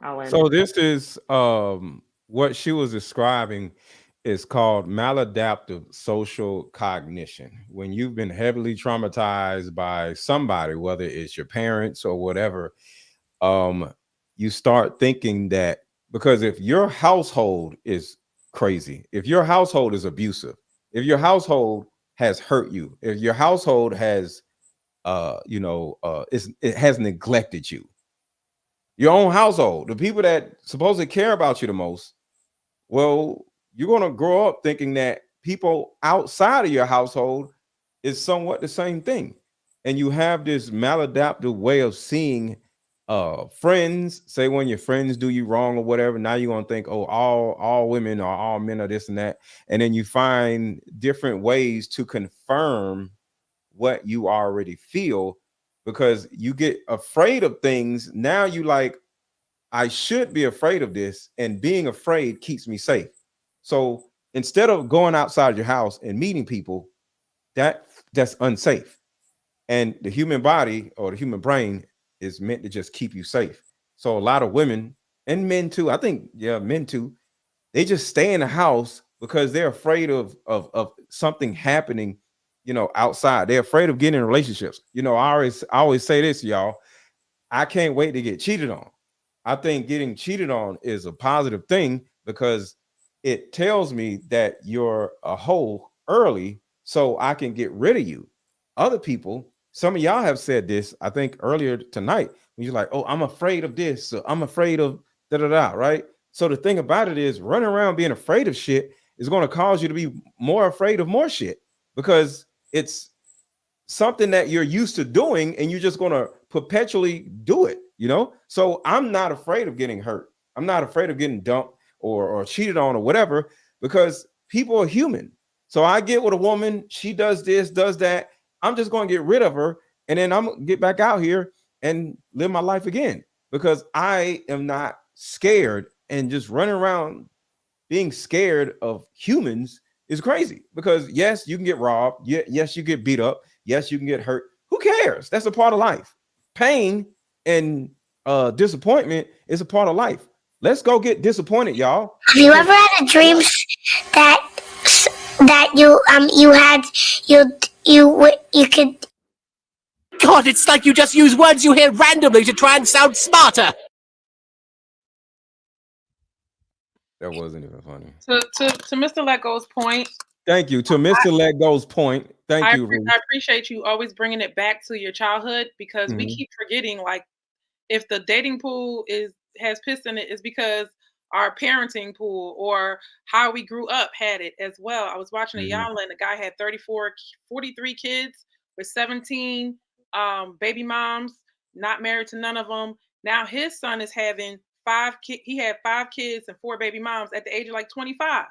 I'll end. So this is what she was describing is called maladaptive social cognition. When you've been heavily traumatized by somebody, whether it's your parents or whatever, um, you start thinking that because if your household is crazy, if your household is abusive, if your household has hurt you, if your household has it has neglected you, your own household, the people that supposedly care about you the most, well, you're going to grow up thinking that people outside of your household is somewhat the same thing. And you have this maladaptive way of seeing friends. Say when your friends do you wrong or whatever, now you're going to think, oh, all women or all men are this and that. And then you find different ways to confirm what you already feel because you get afraid of things. Now you like, I should be afraid of this, and being afraid keeps me safe. So instead of going outside your house and meeting people, that's unsafe. And the human body or the human brain is meant to just keep you safe. So a lot of women and men too, I think, yeah, men too, they just stay in the house because they're afraid of something happening, outside. They're afraid of getting in relationships. I always say this, y'all. I can't wait to get cheated on. I think getting cheated on is a positive thing because it tells me that you're a hoe early so I can get rid of you. Other people, some of y'all have said this, I think earlier tonight, when you're like, oh, I'm afraid of this, so I'm afraid of da da da, right? So the thing about it is running around being afraid of shit is going to cause you to be more afraid of more shit because it's something that you're used to doing and you're just going to perpetually do it. So I'm not afraid of getting hurt. I'm not afraid of getting dumped or cheated on or whatever because people are human. So I get with a woman, she does this, does that, I'm just going to get rid of her and then I'm going to get back out here and live my life again because I am not scared. And just running around being scared of humans is crazy because yes, you can get robbed. Yes, you get beat up. Yes, you can get hurt. Who cares? That's a part of life. Pain and disappointment is a part of life. Let's go get disappointed, y'all. Have you ever had a dream that that you had you could? God, it's like you just use words you hear randomly to try and sound smarter. That wasn't even funny. To Mr. Lego's point. Thank you. To Mr. Lego's point. Thank you. I appreciate you always bringing it back to your childhood because we keep forgetting, like, if the dating pool has piss in it, is because our parenting pool or how we grew up had it as well. I was watching a Yamla and the guy had 43 kids with 17 baby moms, not married to none of them. Now his son is having he had 5 kids and 4 baby moms at the age of like 25.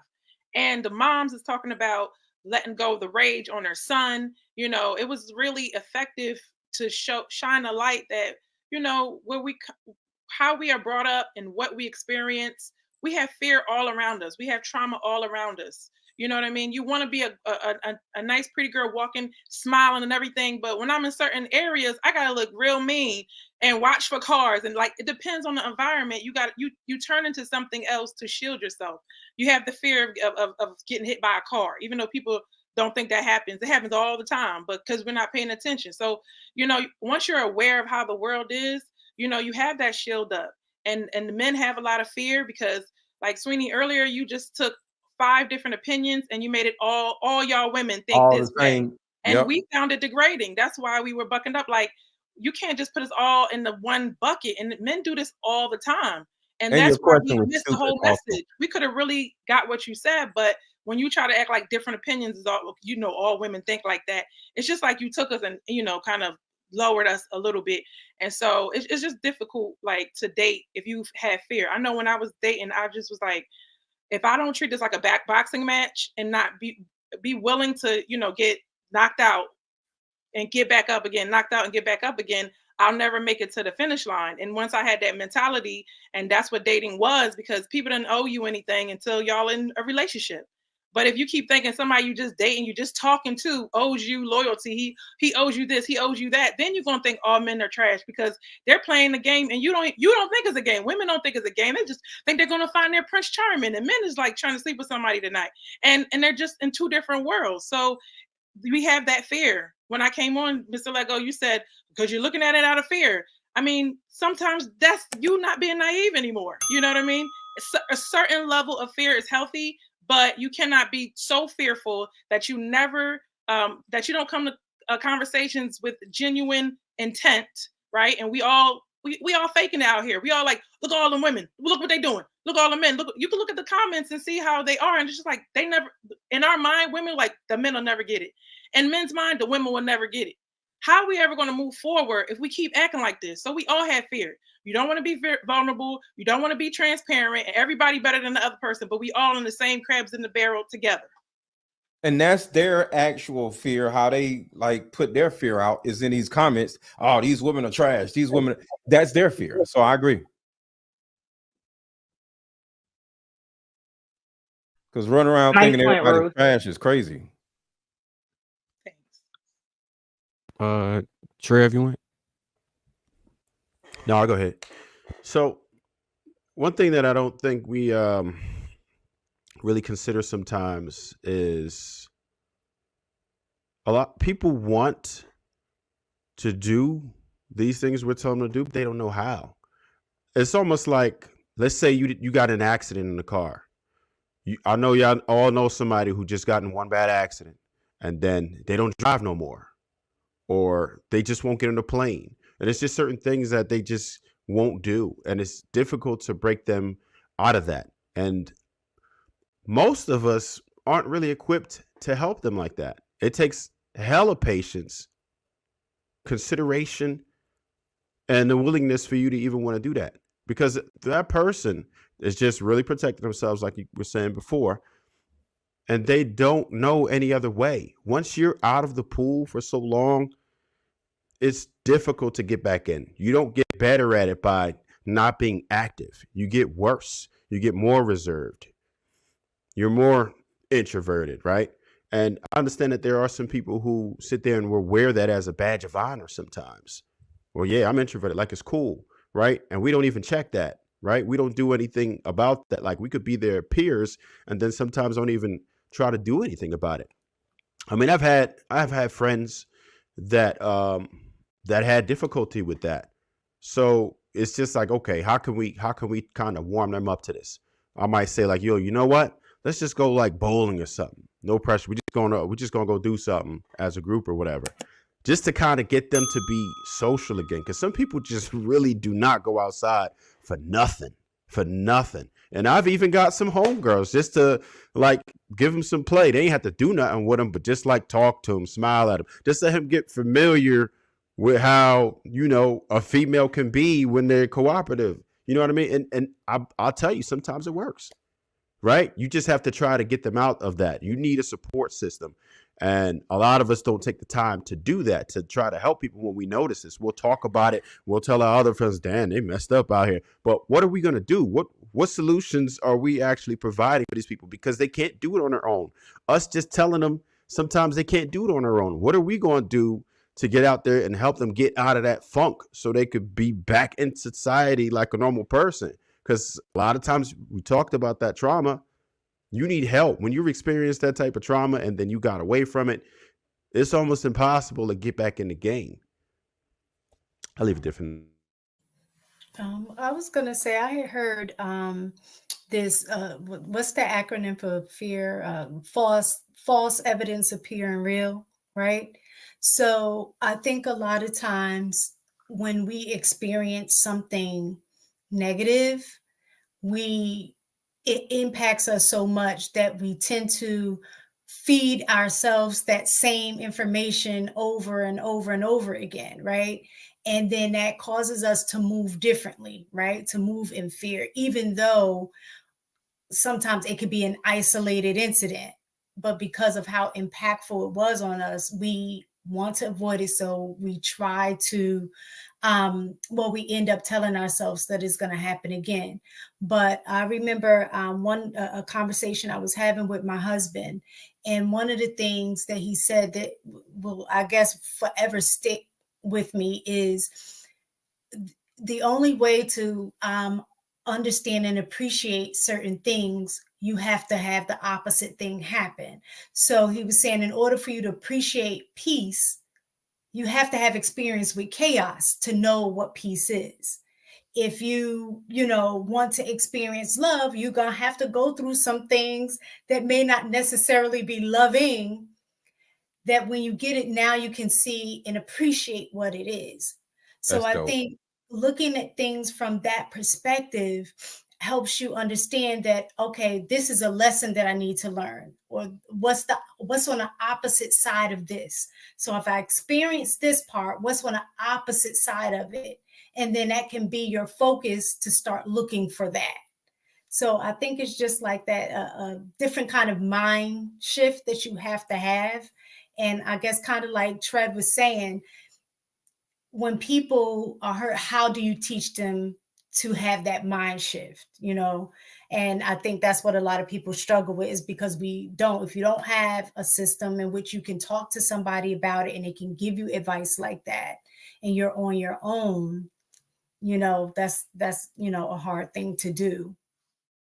And the moms is talking about letting go of the rage on their son. It was really effective to shine a light that, how we are brought up and what we experience. We have fear all around us. We have trauma all around us. You know what I mean? You want to be a nice, pretty girl walking, smiling and everything. But when I'm in certain areas, I got to look real mean and watch for cars. And like, it depends on the environment. You turn into something else to shield yourself. You have the fear of getting hit by a car, even though people don't think that happens. It happens all the time, but because we're not paying attention. So, once you're aware of how the world is, you have that shield up. And the men have a lot of fear because, like Sweeney earlier, you just took 5 different opinions and you made it all y'all women think all this way. And we found it degrading. That's why we were bucking up. Like, you can't just put us all in the one bucket. And men do this all the time. And that's why we missed the whole message. We could have really got what you said, but when you try to act like different opinions is all women think like that. It's just like you took us and, kind of lowered us a little bit. And so it's just difficult, like, to date if you have fear. I know when I was dating, I just was like, if I don't treat this like a boxing match and not be willing to, get knocked out and get back up again, knocked out and get back up again, I'll never make it to the finish line. And once I had that mentality, and that's what dating was, because people didn't owe you anything until y'all in a relationship. But if you keep thinking somebody you just dating, you just talking to owes you loyalty, he owes you this, he owes you that, then you're gonna think all men are trash because they're playing the game and you don't think it's a game. Women don't think it's a game. They just think they're gonna find their Prince Charming, and men is like trying to sleep with somebody tonight, and they're just in two different worlds. So we have that fear. When I came on, Mr. Lego, you said because you're looking at it out of fear. I mean, sometimes that's you not being naive anymore. You know what I mean? A certain level of fear is healthy, but you cannot be so fearful that you never that you don't come to conversations with genuine intent, right? And we all faking it out here. We all like, look at all the women, look what they doing, look at all the men. Look, you can look at the comments and see how they are, and it's just like they never. In our mind, women like the men will never get it. In men's mind, the women will never get it. How are we ever going to move forward if we keep acting like this? So we all have fear. You don't want to be vulnerable. You don't want to be transparent. And everybody better than the other person, but we all in the same crabs in the barrel together. And that's their actual fear. How they like put their fear out is in these comments. Oh, these women are trash. These women, that's their fear. So I agree. Because running around thinking everybody's trash is crazy. Trev, you went? No, I'll go ahead. So one thing that I don't think we really consider sometimes is a lot people want to do these things we're telling them to do, but they don't know how. It's almost like, let's say you got an accident in the car. I know y'all all know somebody who just got in one bad accident and then they don't drive no more, or they just won't get on a plane. And it's just certain things that they just won't do. And it's difficult to break them out of that. And most of us aren't really equipped to help them like that. It takes hella patience, consideration, and the willingness for you to even want to do that. Because that person is just really protecting themselves, like you were saying before, and they don't know any other way. Once you're out of the pool for so long, it's difficult to get back in. You don't get better at it by not being active. You get worse. You get more reserved. You're more introverted, right? And I understand that there are some people who sit there and will wear that as a badge of honor sometimes. Well, yeah, I'm introverted, like it's cool, right? And we don't even check that, right? We don't do anything about that. Like we could be their peers and then sometimes don't even try to do anything about it. I mean, I've had friends that that had difficulty with that. So it's just like, okay, how can we kind of warm them up to this? I might say like, yo, you know what? Let's just go like bowling or something. No pressure. We're just gonna go do something as a group or whatever, just to kind of get them to be social again. Because some people just really do not go outside for nothing. And I've even got some homegirls just to like give them some play. They ain't have to do nothing with them, but just like talk to them, smile at them, just let him get familiar with how, you know, a female can be when they're cooperative. You know what I mean? And I'll tell you, sometimes it works, right? You just have to try to get them out of that. You need a support system. And a lot of us don't take the time to do that, to try to help people when we notice this. We'll talk about it. We'll tell our other friends, damn, they messed up out here. But what are we going to do? What solutions are we actually providing for these people? Because they can't do it on their own. Us just telling them sometimes they can't do it on their own. What are we going to do to get out there and help them get out of that funk so they could be back in society like a normal person? Because a lot of times we talked about that trauma. You need help. When you've experienced that type of trauma and then you got away from it, it's almost impossible to get back in the game. I'll leave it different. I was going to say, I had heard this, what's the acronym for fear? False evidence appearing real, right? So I think a lot of times when we experience something negative, it impacts us so much that we tend to feed ourselves that same information over and over and over again, right? And then that causes us to move differently, right? To move in fear, even though sometimes it could be an isolated incident, but because of how impactful it was on us, we want to avoid it. So we try to, we end up telling ourselves that it's going to happen again. But I remember a conversation I was having with my husband. And one of the things that he said that will, I guess, forever stick with me is the only way to understand and appreciate certain things, you have to have the opposite thing happen. So he was saying, in order for you to appreciate peace, you have to have experience with chaos to know what peace is. If you want to experience love, you're going to have to go through some things that may not necessarily be loving, that when you get it now, you can see and appreciate what it is. So That's I dope. think looking at things from that perspective helps you understand that, okay, this is a lesson that I need to learn, or what's on the opposite side of this. So if I experience this part, what's on the opposite side of it? And then that can be your focus to start looking for that. So I think it's just like that, a different kind of mind shift that you have to have. And I guess kind of like Trev was saying, when people are hurt, how do you teach them to have that mind shift, And I think that's what a lot of people struggle with, is because if you don't have a system in which you can talk to somebody about it and they can give you advice like that, and you're on your own, that's a hard thing to do.